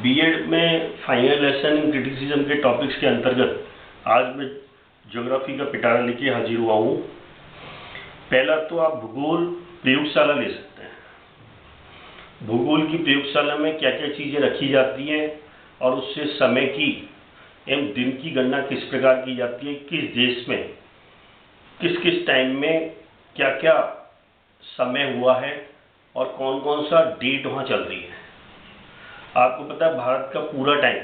BEd में final lesson in criticism के topics के अंतर्गत आज मैं ज्योग्राफी का पिटारा लेके हाजिर हुआ हूँ। पहला तो आप भूगोल प्रयोगशाला ले सकते हैं। भूगोल की प्रयोगशाला में क्या क्या चीज़ें रखी जाती हैं और उससे समय की एवं दिन की गणना किस प्रकार की जाती है, किस देश में किस किस टाइम में क्या क्या समय हुआ है और कौन कौन सा डेट वहाँ चल रही है। आपको पता है भारत का पूरा टाइम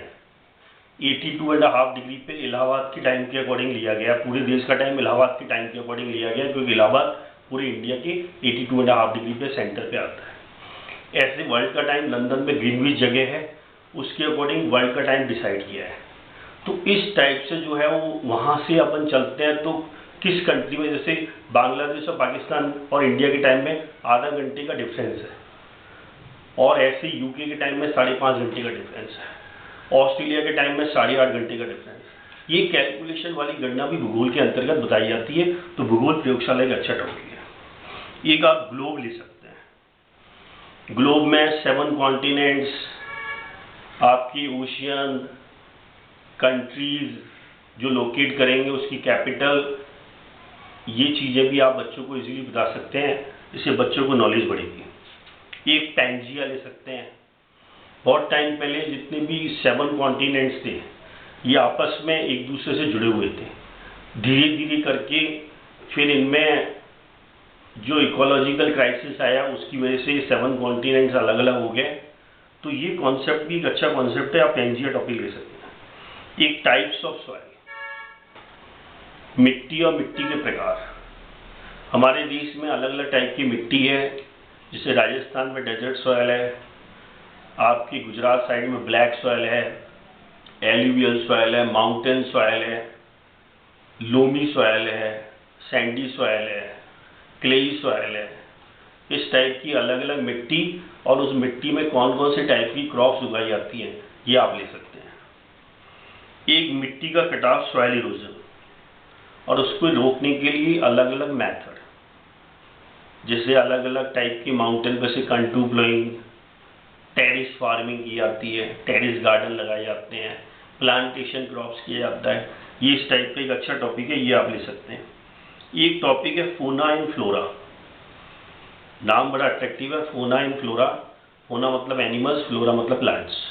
82.5 डिग्री पे इलाहाबाद के टाइम के अकॉर्डिंग लिया गया। पूरे देश का टाइम इलाहाबाद के टाइम के अकॉर्डिंग लिया गया क्योंकि इलाहाबाद पूरे इंडिया के 82.5 डिग्री पे सेंटर पे आता है। ऐसे वर्ल्ड का टाइम लंदन में ग्रीनविच जगह है, उसके अकॉर्डिंग वर्ल्ड का टाइम डिसाइड किया है। तो इस टाइप से जो है वो वहाँ से अपन चलते हैं तो किस कंट्री में, जैसे बांग्लादेश और पाकिस्तान और इंडिया के टाइम में आधा घंटे का डिफरेंस है और ऐसे यूके के टाइम में 5.5 घंटे का डिफरेंस है, ऑस्ट्रेलिया के टाइम में 8.5 घंटे का डिफरेंस। ये कैलकुलेशन वाली गणना भी भूगोल के अंतर्गत बताई जाती है। तो भूगोल प्रयोगशाला एक अच्छा टॉपिक है। एक आप ग्लोब ले सकते हैं। ग्लोब में 7 कॉन्टिनेंट्स, आपकी ओशियन, कंट्रीज जो लोकेट करेंगे, उसकी कैपिटल, ये चीज़ें भी आप बच्चों को इजीली बता सकते हैं। इससे बच्चों को नॉलेज बढ़ेगी। एक पैंजिया ले सकते हैं। बहुत टाइम पहले जितने भी 7 कॉन्टिनेंट्स थे ये आपस में एक दूसरे से जुड़े हुए थे। धीरे धीरे करके फिर इनमें जो इकोलॉजिकल क्राइसिस आया उसकी वजह से 7 कॉन्टिनेंट्स अलग अलग हो गए। तो ये कॉन्सेप्ट भी एक अच्छा कॉन्सेप्ट है। आप पैंजिया टॉपिक ले सकते हैं। एक टाइप्स ऑफ सॉइल, मिट्टी और मिट्टी के प्रकार। हमारे देश में अलग अलग टाइप की मिट्टी है। जैसे राजस्थान में डेजर्ट सॉइल है, आपकी गुजरात साइड में ब्लैक सॉइल है, एल्यूवियल सॉइल है, माउंटेन सॉइल है, लोमी सॉइल है, सैंडी सॉइल है, क्लेई सॉइल है। इस टाइप की अलग अलग मिट्टी और उस मिट्टी में कौन कौन से टाइप की क्रॉप्स उगाई जाती हैं ये आप ले सकते हैं। एक मिट्टी का कटाव सॉइल इरोजन, और उसको रोकने के लिए अलग अलग मेथड, जैसे अलग अलग टाइप की माउंटेन पे से कंटू प्लोइंग, टेरिस फार्मिंग की जाती है, टेरिस गार्डन लगाए जाते हैं, प्लांटेशन क्रॉप्स किया जाता है। ये इस टाइप का एक अच्छा टॉपिक है, ये आप ले सकते हैं। एक टॉपिक है फोना एंड फ्लोरा। नाम बड़ा अट्रैक्टिव है, फोना एंड फ्लोरा। फोना मतलब एनिमल्स, फ्लोरा मतलब प्लांट्स।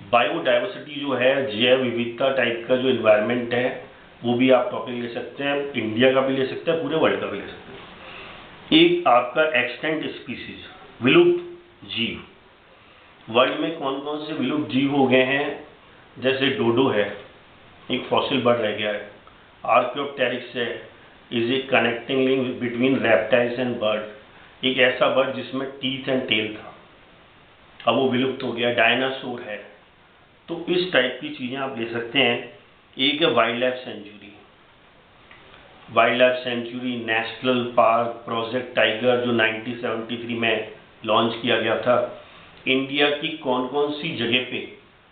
बायोडाइवर्सिटी जो है, जैव विविधता टाइप का जो इन्वायरमेंट है, वो भी आप टॉपिक ले सकते हैं। इंडिया का भी ले सकते हैं, पूरे वर्ल्ड का भी ले सकते हैं। एक आपका एक्सटेंट स्पीसीज, विलुप्त जीव। वर्ल्ड में कौन कौन से विलुप्त जीव हो गए हैं, जैसे डोडो है, एक फॉसिल बर्ड रह गया है। आर्कियोप्टेरिक्स है, is a connecting link between reptiles and bird. एक ऐसा बर्ड जिसमें टीथ एंड टेल था, अब वो विलुप्त हो गया। डायनासोर है। तो इस टाइप की चीज़ें आप ले सकते हैं। एक है wild life sanctuary. Wild life sanctuary, national park, project tiger जो 1973 में लॉन्च किया गया था। इंडिया की कौन कौन सी जगह पे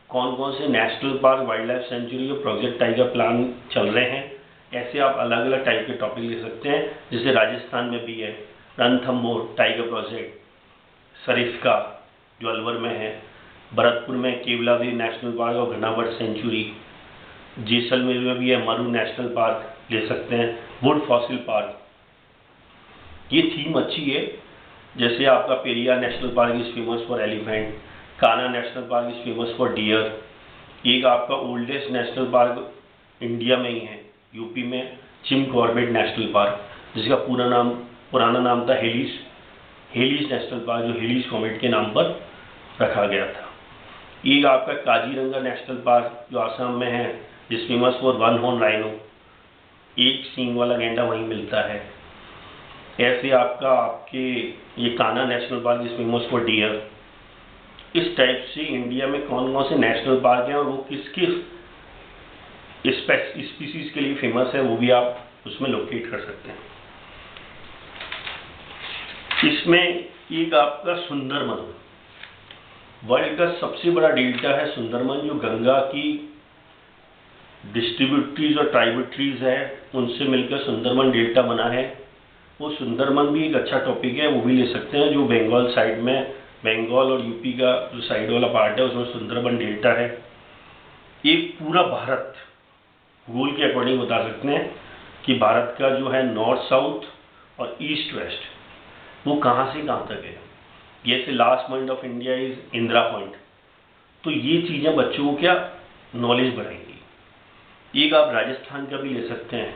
कौन कौन से national park, wild life sanctuary और प्रोजेक्ट टाइगर प्लान चल रहे हैं, ऐसे आप अलग अलग टाइप के टॉपिक ले सकते हैं। जैसे राजस्थान में भी है रणथंभौर टाइगर प्रोजेक्ट, सरिस्का जो अलवर में है, भरतपुर में केवलादेव नेशनल पार्क और घनाबट सेंचुरी, जैसलमेर में भी है मरू नेशनल पार्क ले सकते हैं, वुड फॉसिल पार्क। ये थीम अच्छी है। जैसे आपका Periyar national park is famous for elephant, Kanha national park is famous for deer. एक आपका ओल्डेस्ट नेशनल पार्क इंडिया में ही है, यूपी में, जिम कॉर्बेट नेशनल पार्क, जिसका पुराना नाम था हेलिस नेशनल पार्क, जो हेलिस कॉमेट के नाम पर रखा गया था। एक आपका काजीरंगा नेशनल पार्क जो आसाम में है, is famous for 1 horn rhino, एक सींग वाला गैंडा वहीं मिलता है। ऐसे आपके ये Kanha national park is famous for deer. इस टाइप से इंडिया में कौन कौन से नेशनल पार्क हैं और वो किस किस स्पीसीज के लिए फेमस है, वो भी आप उसमें लोकेट कर सकते हैं। इसमें एक आपका सुंदरबन, वर्ल्ड का सबसे बड़ा डेल्टा है सुंदरबन, जो गंगा की डिस्ट्रीब्यूटरीज और ट्राइब्यूटरीज है उनसे मिलकर सुंदरबन डेल्टा बना है। वो सुंदरबन भी एक अच्छा टॉपिक है, वो भी ले सकते हैं, जो बंगाल साइड में बंगाल और यूपी का जो साइड वाला पार्ट है उसमें सुंदरबन डेल्टा है। एक पूरा भारत भूगोल के अकॉर्डिंग बता सकते हैं कि भारत का जो है नॉर्थ साउथ और ईस्ट वेस्ट वो कहाँ से कहाँ तक है। जैसे last point of India is Indira point, तो ये चीज़ें बच्चों को क्या नॉलेज बढ़ाएंगी। एक आप राजस्थान का भी ले सकते हैं,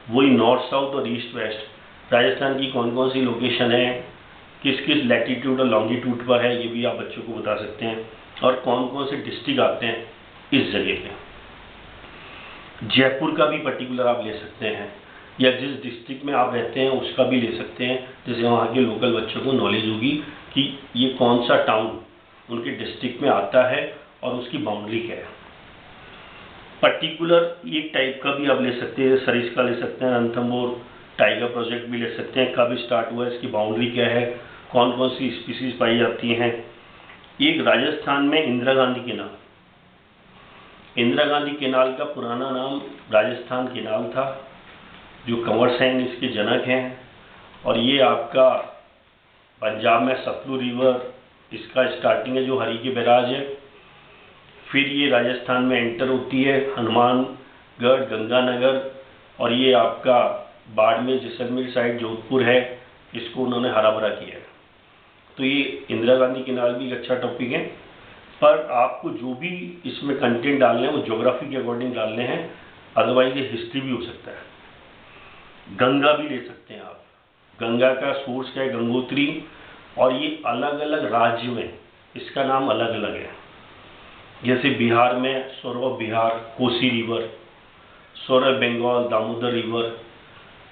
वही नॉर्थ साउथ और ईस्ट वेस्ट, राजस्थान की कौन कौन सी लोकेशन है, किस किस लैटीट्यूड और लॉन्गिट्यूड पर है, ये भी आप बच्चों को बता सकते हैं। और कौन कौन से डिस्ट्रिक्ट आते हैं इस जगह पे। जयपुर का भी पर्टिकुलर आप ले सकते हैं, या जिस डिस्ट्रिक्ट में आप रहते हैं उसका भी ले सकते हैं, जिससे वहाँ के लोकल बच्चों को नॉलेज होगी कि ये कौन सा टाउन उनके डिस्ट्रिक्ट में आता है और उसकी बाउंड्री क्या है। पर्टिकुलर एक टाइप का भी आप ले सकते हैं, सरिस्का ले सकते हैं, रणथंभौर टाइगर प्रोजेक्ट भी ले सकते हैं, कब स्टार्ट हुआ, इसकी बाउंड्री क्या है, कौन कौन सी स्पीसीज पाई जाती हैं। एक राजस्थान में इंदिरा गांधी केनाल, इंदिरा गांधी केनाल का पुराना नाम राजस्थान केनाल था, जो कंवर सेन इसके जनक हैं। और ये आपका पंजाब में सतलुज रिवर इसका स्टार्टिंग है, जो हरी के बैराज है। फिर ये राजस्थान में एंटर होती है हनुमानगढ़ गंगानगर, और ये आपका बाड़मेर जैसलमेर साइड जोधपुर है, इसको उन्होंने हरा भरा किया है। तो ये इंदिरा गांधी केनाल भी एक अच्छा टॉपिक है। पर आपको जो भी इसमें कंटेंट डालने हैं वो ज्योग्राफी के अकॉर्डिंग डालने हैं, अदरवाइज ये हिस्ट्री भी हो सकता है। गंगा भी ले सकते हैं आप, गंगा का सोर्स क्या है गंगोत्री, और ये अलग अलग राज्य में इसका नाम अलग अलग है। जैसे बिहार में सौरव बिहार कोसी रिवर, सौरव बंगाल दामोदर रिवर,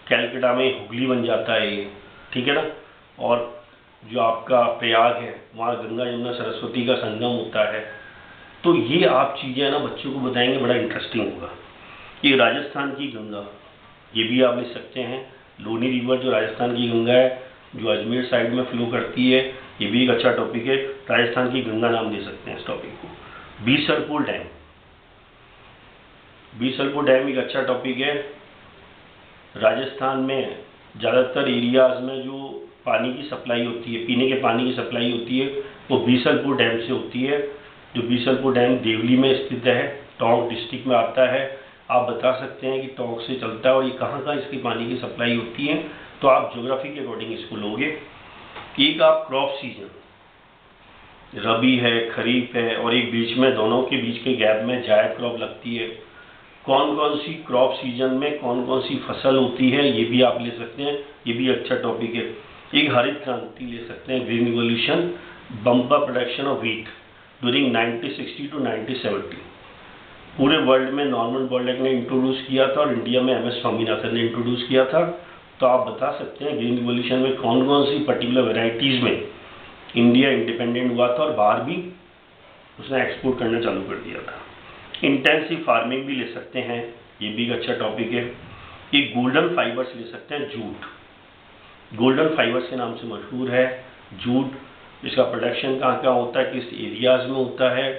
कैलकाटा में हुगली बन जाता है ये, ठीक है ना। और जो आपका प्रयाग है वहाँ गंगा यमुना सरस्वती का संगम होता है। तो ये आप चीज़ें ना बच्चों को बताएंगे, बड़ा इंटरेस्टिंग होगा। ये राजस्थान की गंगा, ये भी आप ले सकते हैं। लूनी रिवर जो राजस्थान की गंगा है, जो अजमेर साइड में फ्लो करती है, ये भी एक अच्छा टॉपिक है। राजस्थान की गंगा नाम दे सकते हैं इस टॉपिक को। बीसलपुर डैम, बीसलपुर डैम एक अच्छा टॉपिक है। राजस्थान में ज़्यादातर एरियाज में जो पानी की सप्लाई होती है, पीने के पानी की सप्लाई होती है, वो बीसलपुर डैम से होती है। जो बीसलपुर डैम देवली में स्थित है, टोंक डिस्ट्रिक्ट में आता है। आप बता सकते हैं कि टोंक से चलता है और ये कहाँ कहाँ इसकी पानी की सप्लाई होती है, तो आप ज्योग्राफी के अकॉर्डिंग इसको लोगे। एक आप क्रॉप सीजन, रबी है खरीफ है, और एक बीच में दोनों के बीच के गैप में जायद क्रॉप लगती है। कौन कौन सी क्रॉप सीजन में कौन कौन सी फसल होती है, ये भी आप ले सकते हैं, ये भी अच्छा टॉपिक है। एक हरित क्रांति ले सकते हैं, green revolution, bumper production of wheat during 1960 to 1970। पूरे वर्ल्ड में नॉर्मन बोरलैग ने इंट्रोड्यूस किया था और इंडिया में MS स्वामीनाथन ने इंट्रोड्यूस किया था। तो आप बता सकते हैं ग्रीन रिवॉल्यूशन में कौन कौन सी पर्टिकुलर वेराइटीज़ में इंडिया इंडिपेंडेंट हुआ था और बाहर भी उसने एक्सपोर्ट करना चालू कर दिया था। इंटेंसिव फार्मिंग भी ले सकते हैं, ये भी एक अच्छा टॉपिक है। एक गोल्डन फाइबर्स ले सकते हैं, जूट, गोल्डन फाइबर्स के नाम से मशहूर है जूट। इसका प्रोडक्शन कहाँ कहाँ होता है, किस एरियाज में होता है।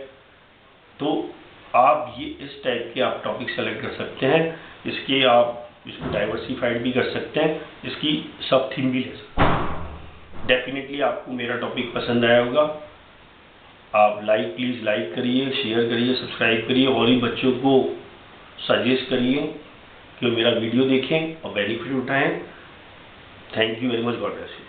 तो आप ये इस टाइप के आप टॉपिक सेलेक्ट कर सकते हैं। इसके आप इसको डाइवर्सिफाइड भी कर सकते हैं, इसकी सब थीम भी ले सकते हैं। डेफिनेटली आपको मेरा टॉपिक पसंद आया होगा। आप प्लीज़ लाइक करिए, शेयर करिए, सब्सक्राइब करिए, और ही बच्चों को सजेस्ट करिए कि मेरा वीडियो देखें और बेनिफिट उठाएं। Thank you very much, God bless you.